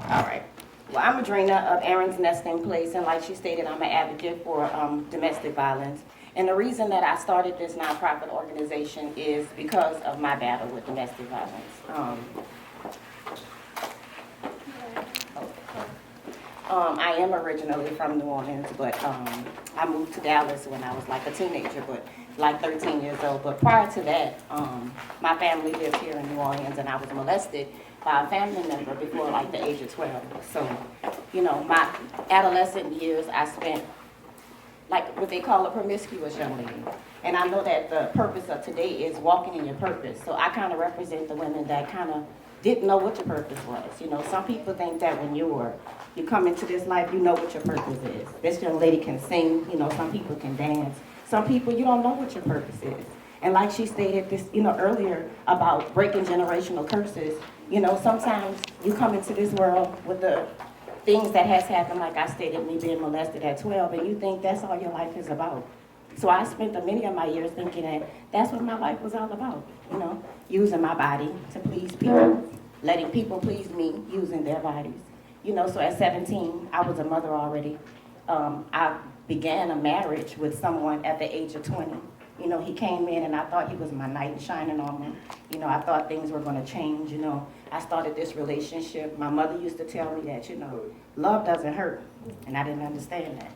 All right. Well, I'm Adrienna of Aaron's Nesting Place, and like she stated, I'm an advocate for domestic violence. And the reason that I started this nonprofit organization is because of my battle with domestic violence. I am originally from New Orleans, but I moved to Dallas when I was like a teenager, but like 13 years old. But prior to that, my family lived here in New Orleans, and I was molested by a family member before like the age of 12. So, my adolescent years I spent like what they call a promiscuous young lady. And I know that the purpose of today is walking in your purpose. So I kind of represent the women that kind of didn't know what your purpose was. Some people think that when you come into this life, you know what your purpose is. This young lady can sing, some people can dance. Some people, you don't know what your purpose is. And like she stated this, earlier about breaking generational curses, sometimes you come into this world with the things that has happened, like I stated, me being molested at 12, and you think that's all your life is about. So I spent many of my years thinking that that's what my life was all about, using my body to please people, letting people please me, using their bodies. So at 17, I was a mother already. I began a marriage with someone at the age of 20. He came in and I thought he was my knight in shining armor. I thought things were going to change. I started this relationship. My mother used to tell me that, love doesn't hurt. And I didn't understand that.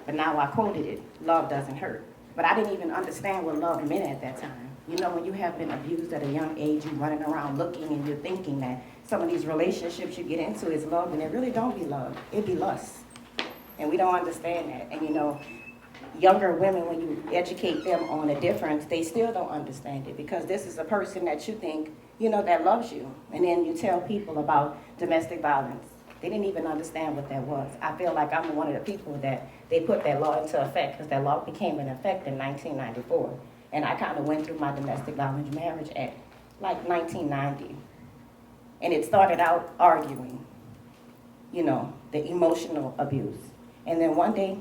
But now I quoted it, love doesn't hurt. But I didn't even understand what love meant at that time. When you have been abused at a young age, you're running around looking and you're thinking that some of these relationships you get into is love, and it really don't be love. It be lust. And we don't understand that. And younger women, when you educate them on the difference, they still don't understand it because this is a person that you think, that loves you. And then you tell people about domestic violence. They didn't even understand what that was. I feel like I'm one of the people that they put that law into effect because that law became in effect in 1994. And I kind of went through my domestic violence marriage at like 1990. And it started out arguing, the emotional abuse. And then one day,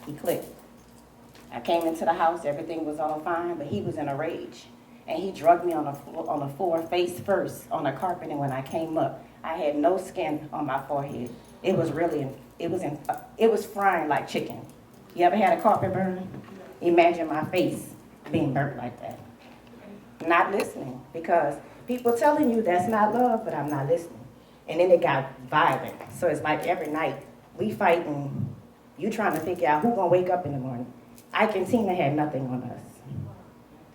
he clicked. I came into the house, everything was all fine, but he was in a rage. And he drugged me on the floor, face first, on the carpet, and when I came up, I had no skin on my forehead. It was frying like chicken. You ever had a carpet burn? Imagine my face being burnt like that. Not listening, because people telling you that's not love, but I'm not listening. And then it got violent. So it's like every night, we fighting, you trying to figure out who gonna wake up in the morning. Ike and Tina had nothing on us.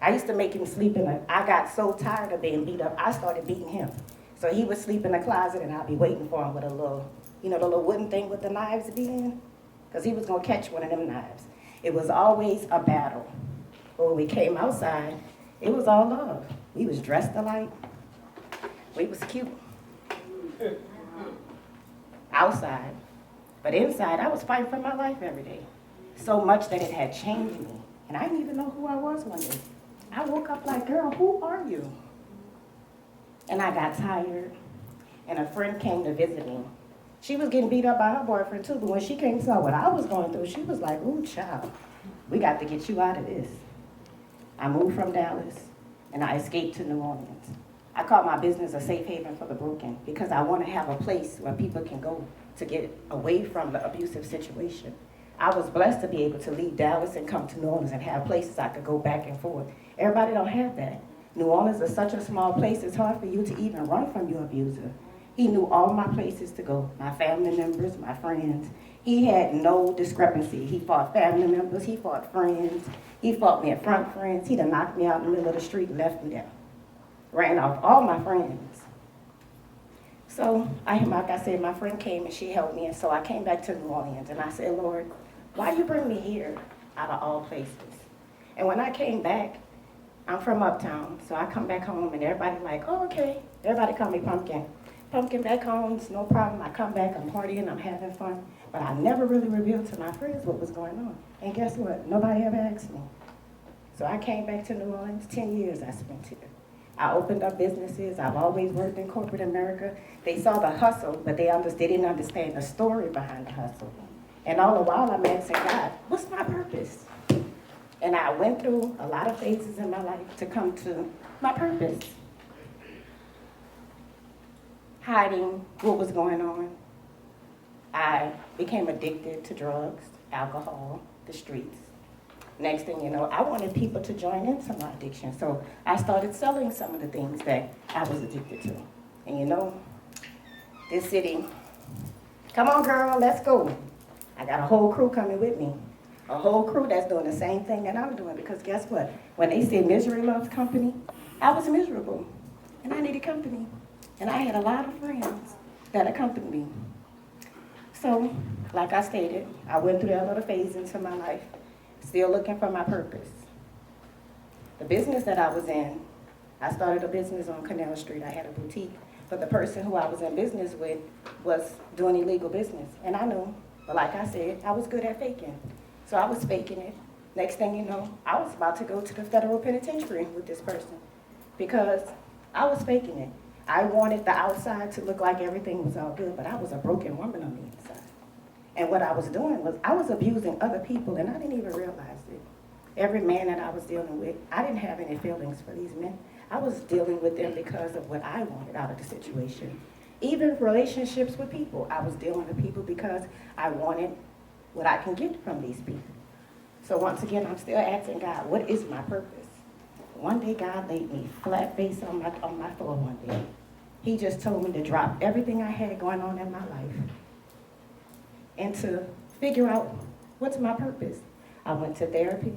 I used to make him sleep I got so tired of being beat up, I started beating him. So he would sleep in the closet and I'd be waiting for him with a little, the little wooden thing with the knives be in, because he was gonna catch one of them knives. It was always a battle. But when we came outside, it was all love. We was dressed alike. We was cute. Outside. But inside, I was fighting for my life every day. So much that it had changed me. And I didn't even know who I was one day. I woke up like, girl, who are you? And I got tired. And a friend came to visit me. She was getting beat up by her boyfriend too, but when she came to saw what I was going through, she was like, ooh, child, we got to get you out of this. I moved from Dallas, and I escaped to New Orleans. I call my business a safe haven for the broken because I want to have a place where people can go to get away from the abusive situation. I was blessed to be able to leave Dallas and come to New Orleans and have places I could go back and forth. Everybody don't have that. New Orleans is such a small place, it's hard for you to even run from your abuser. He knew all my places to go, my family members, my friends. He had no discrepancy. He fought family members, he fought friends, he fought me in front of friends. He done knocked me out in the middle of the street and left me there. Ran off all my friends. So, like I said, my friend came and she helped me, and so I came back to New Orleans, and I said, Lord, why you bring me here out of all places? And when I came back, I'm from Uptown, so I come back home, and everybody like, oh, okay. Everybody call me Pumpkin. Pumpkin back home, it's no problem. I come back, I'm partying, I'm having fun. But I never really revealed to my friends what was going on. And guess what? Nobody ever asked me. So I came back to New Orleans, 10 years I spent here. I opened up businesses. I've always worked in corporate America. They saw the hustle, but they didn't understand the story behind the hustle. And all the while I'm asking God, what's my purpose? And I went through a lot of phases in my life to come to my purpose. hiding what was going on. I became addicted to drugs, alcohol, the streets. Next thing you know, I wanted people to join into my addiction. So I started selling some of the things that I was addicted to. And you know, this city, come on girl, let's go. I got a whole crew coming with me. A whole crew that's doing the same thing that I'm doing. Because guess what? When they say misery loves company, I was miserable. And I needed company. And I had a lot of friends that accompanied me. So, like I stated, I went through that little phase into my life, still looking for my purpose. The business that I was in, I started a business on Canal Street. I had a boutique. But the person who I was in business with was doing illegal business. And I knew, but like I said, I was good at faking. So I was faking it. Next thing you know, I was about to go to the federal penitentiary with this person because I was faking it. I wanted the outside to look like everything was all good, but I was a broken woman on the inside. And what I was doing was I was abusing other people, and I didn't even realize it. Every man that I was dealing with, I didn't have any feelings for these men. I was dealing with them because of what I wanted out of the situation. Even relationships with people, I was dealing with people because I wanted what I can get from these people. So once again, I'm still asking God, what is my purpose? One day, God laid me flat face on my floor one day. He just told me to drop everything I had going on in my life and to figure out what's my purpose. I went to therapy.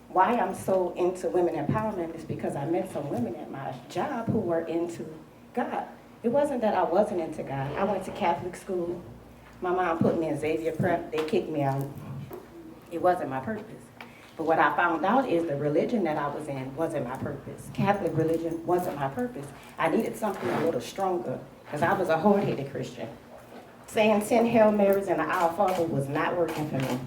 Why I'm so into women empowerment is because I met some women at my job who were into God. It wasn't that I wasn't into God. I went to Catholic school. My mom put me in Xavier Prep. They kicked me out. It wasn't my purpose. But what I found out is the religion that I was in wasn't my purpose. Catholic religion wasn't my purpose. I needed something a little stronger because I was a hard-headed Christian. Saying 10 Hail Marys and the Our Father was not working for me.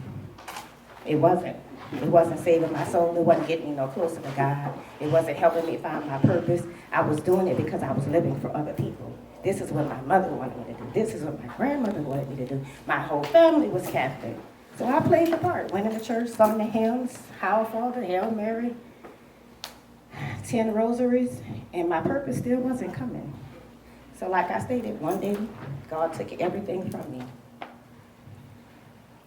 It wasn't. It wasn't saving my soul. It wasn't getting me no closer to God. It wasn't helping me find my purpose. I was doing it because I was living for other people. This is what my mother wanted me to do. This is what my grandmother wanted me to do. My whole family was Catholic. So I played the part. Went into church, sung the hymns, Our Father, Hail Mary, 10 rosaries, and my purpose still wasn't coming. So like I stated, one day, God took everything from me.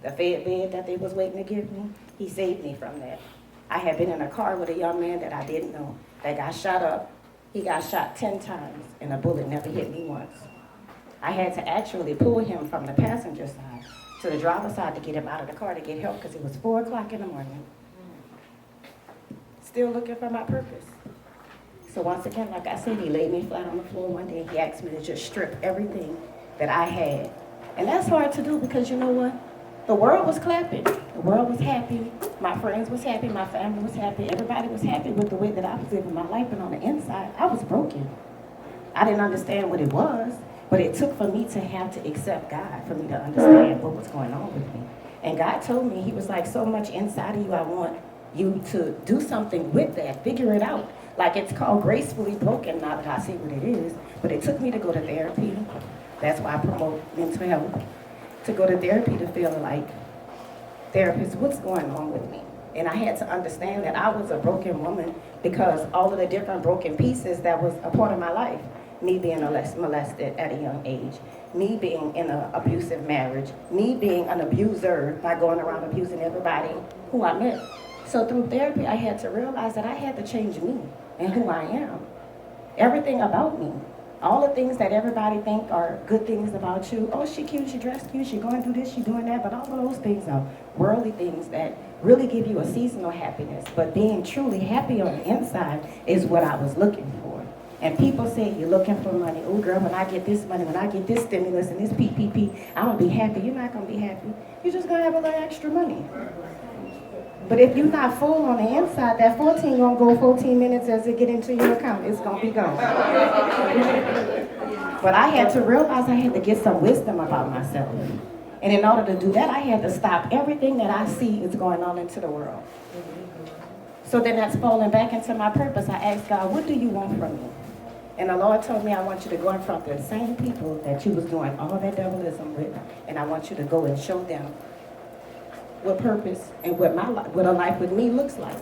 The fed bed that they was waiting to give me, he saved me from that. I had been in a car with a young man that I didn't know that got shot up. He got shot 10 times, and a bullet never hit me once. I had to actually pull him from the passenger side to the driver's side to get him out of the car to get help because it was 4 o'clock in the morning. Still looking for my purpose. So once again, like I said, he laid me flat on the floor one day. He asked me to just strip everything that I had. And that's hard to do because you know what? The world was clapping. The world was happy. My friends was happy. My family was happy. Everybody was happy with the way that I was living my life. And on the inside, I was broken. I didn't understand what it was. But it took for me to have to accept God, for me to understand what was going on with me. And God told me, he was like, so much inside of you, I want you to do something with that, figure it out. Like it's called gracefully broken, now that I see what it is. But it took me to go to therapy. That's why I promote mental health. To go to therapy to feel like, therapist, what's going on with me? And I had to understand that I was a broken woman because all of the different broken pieces that was a part of my life. Me being molested at a young age, me being in an abusive marriage, me being an abuser by going around abusing everybody who I met. So through therapy, I had to realize that I had to change me and who I am. Everything about me. All the things that everybody think are good things about you. Oh, she cute, she dressed cute, she going to do this, she doing that. But all of those things are worldly things that really give you a seasonal happiness. But being truly happy on the inside is what I was looking for. And people say, you're looking for money. Oh, girl, when I get this money, when I get this stimulus and this PPP, I'm going to be happy. You're not going to be happy. You're just going to have a little extra money. But if you're not full on the inside, that 14 going to go 14 minutes as it get into your account. It's going to be gone. But I had to realize I had to get some wisdom about myself. And in order to do that, I had to stop everything that I see is going on into the world. So then that's falling back into my purpose. I asked God, what do you want from me? And the Lord told me, I want you to go in front of the same people that you was doing all that devilism with, and I want you to go and show them what purpose and what a life with me looks like.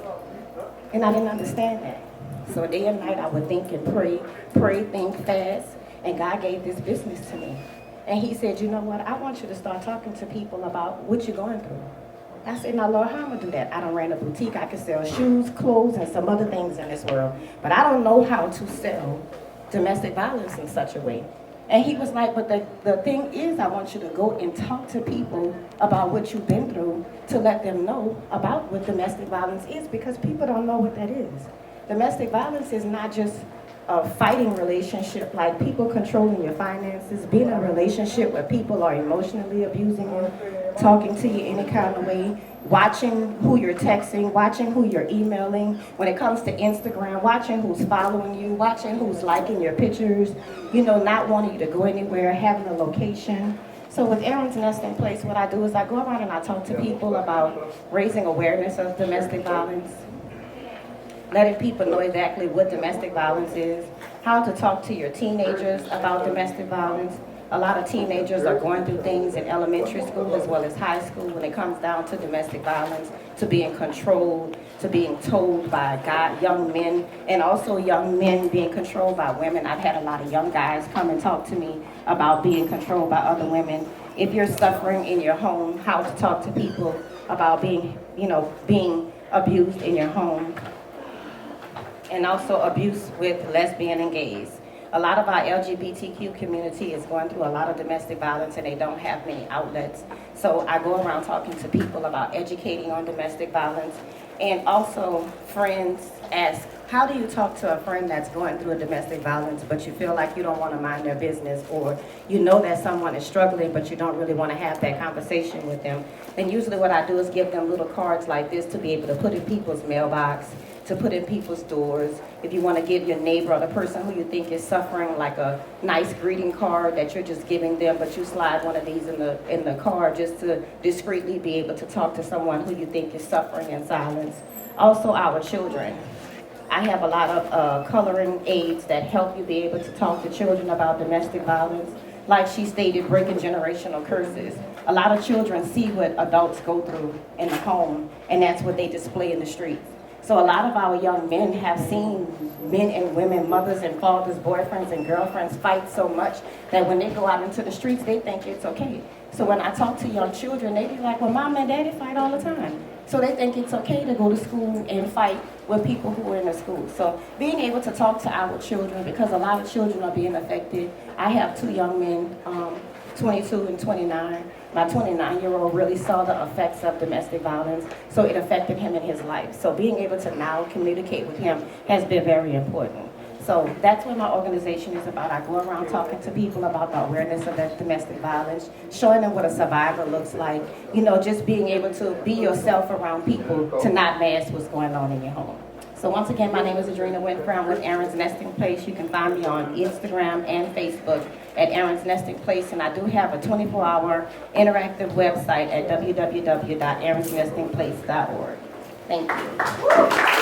And I didn't understand that. So day and night I would think and pray, think, fast. And God gave this business to me. And he said, you know what, I want you to start talking to people about what you're going through. I said, now Lord, how am I gonna do that? I done ran a boutique, I can sell shoes, clothes, and some other things in this world. But I don't know how to sell domestic violence in such a way. And he was like, but the thing is, I want you to go and talk to people about what you've been through to let them know about what domestic violence is, because people don't know what that is. Domestic violence is not just a fighting relationship, like people controlling your finances, being in a relationship where people are emotionally abusing you, talking to you any kind of way, watching who you're texting, watching who you're emailing. When it comes to Instagram, watching who's following you, watching who's liking your pictures, not wanting you to go anywhere, having a location. So with Aaron's Nesting Place, what I do is I go around and I talk to people about raising awareness of domestic violence, letting people know exactly what domestic violence is, how to talk to your teenagers about domestic violence. A lot of teenagers are going through things in elementary school as well as high school when it comes down to domestic violence, to being controlled, to being told by young men, and also young men being controlled by women. I've had a lot of young guys come and talk to me about being controlled by other women. If you're suffering in your home, how to talk to people about being abused in your home. And also abuse with lesbian and gays. A lot of our LGBTQ community is going through a lot of domestic violence and they don't have many outlets. So I go around talking to people about educating on domestic violence. And also friends ask, how do you talk to a friend that's going through a domestic violence but you feel like you don't want to mind their business, or you know that someone is struggling but you don't really want to have that conversation with them? Then usually what I do is give them little cards like this to be able to put in people's mailbox, to put in people's doors. If you want to give your neighbor or the person who you think is suffering like a nice greeting card that you're just giving them, but you slide one of these in the car just to discreetly be able to talk to someone who you think is suffering in silence. Also our children. I have a lot of coloring aids that help you be able to talk to children about domestic violence. Like she stated, breaking generational curses. A lot of children see what adults go through in the home, and that's what they display in the streets. So a lot of our young men have seen men and women, mothers and fathers, boyfriends and girlfriends fight so much that when they go out into the streets, they think it's okay. So when I talk to young children, they be like, well, mom and daddy fight all the time. So they think it's okay to go to school and fight with people who are in the school. So being able to talk to our children, because a lot of children are being affected. I have two young men, 22 and 29. My 29-year-old really saw the effects of domestic violence, so it affected him in his life. So being able to now communicate with him has been very important. So that's what my organization is about. I go around talking to people about the awareness of that domestic violence, showing them what a survivor looks like, just being able to be yourself around people to not mask what's going on in your home. So once again, my name is Adrienna Winfrey. I'm with Aaron's Nesting Place. You can find me on Instagram and Facebook at Aaron's Nesting Place, and I do have a 24-hour interactive website at www.aaronsnestingplace.org. Thank you.